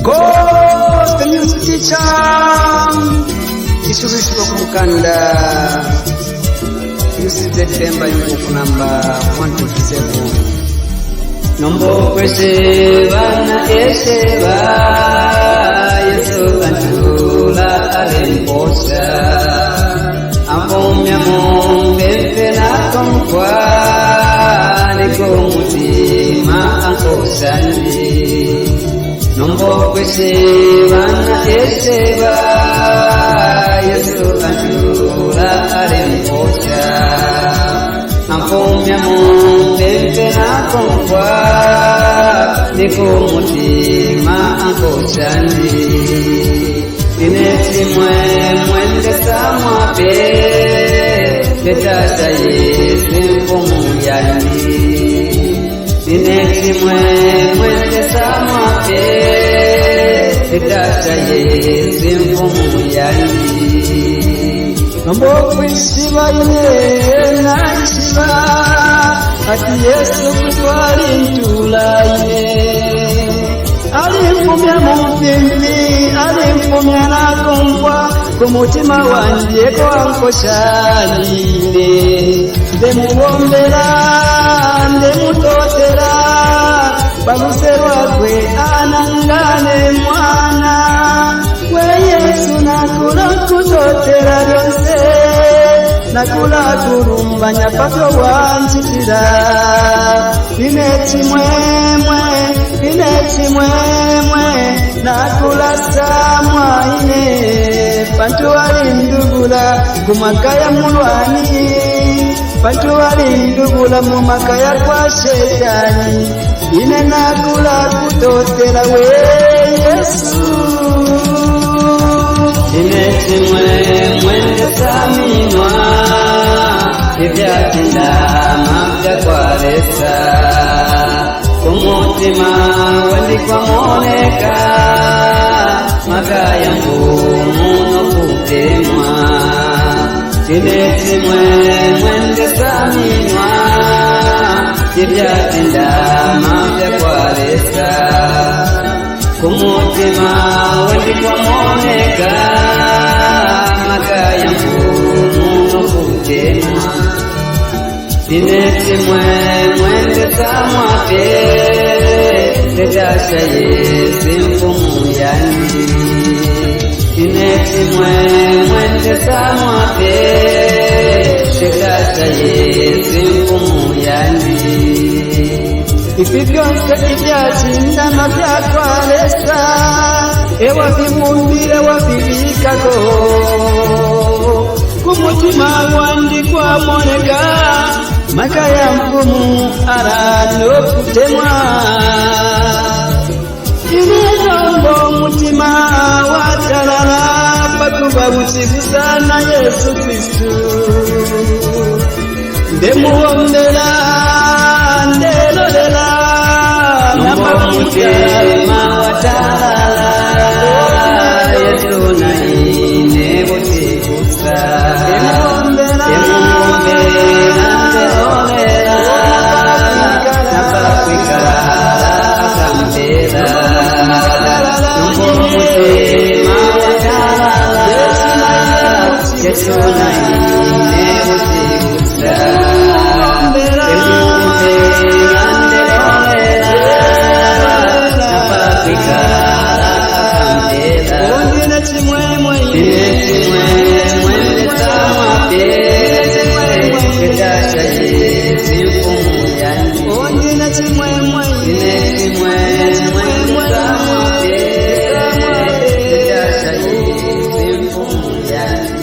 God the new teacher Yesu Kristo kumukanda Use the temba yuko number 127 Nombo kweseva na eseva Yesu kantula alemposa Ambomya mumbe na komkwa Niko mutima ankosandi Nombo kweseva na eseva Yesu kantula alemposa Ambomya mumbe na komkwa Niko mutima ankosandi Ineti mwende samwape Betata Yesu mfumuyani Ineti mwende samwape Betata Yesu mfumuyani Nombo kwisiba ine na isiba Ati Yesu kutwali ntula ine Alimfumya mupimbi, alimfumya nakumbwa Kumutima wanje kwa nkoshanine Ndemuwombera, ndemutotera Baluserwa kwe anangane mwana We Yesu nakula kutotera lyonse Nakula kurumbanya pato wanjitira Ineti mwemwe nakula samwa ine Pantu walindugula kumakaya mulwani Pantu walindugula mumakaya kwa shetani Ine nakula kutotera we Yesu Ineti mwende saminwa Ibyatinda mabya kwa resa Kumutima wandikwa moneka Magaya mbumu no kutemwa Tineti mwende saminwa Ibyatinda mabya kwa resa Kumutima wandikwa moneka Magaya mbumu no kutemwa Tineti mwende samwape Tetasha Yesu mfumuyani Tineti mwende samwape Tetasha Yesu mfumuyani Ifi byonse ibyazindama byakwaresa Ewa bibumbire wabibikako Kumutima wandikwa moneka Makaya mfumu arano kutemwa Inenombo mutima watalala Pakuba usikusana Yesu Kristu Ndemuwombela, ndelolela Nombo mutima watalala Yesu na ine usikusa Ndemuwombela Yesu na ine usikusa Yeah.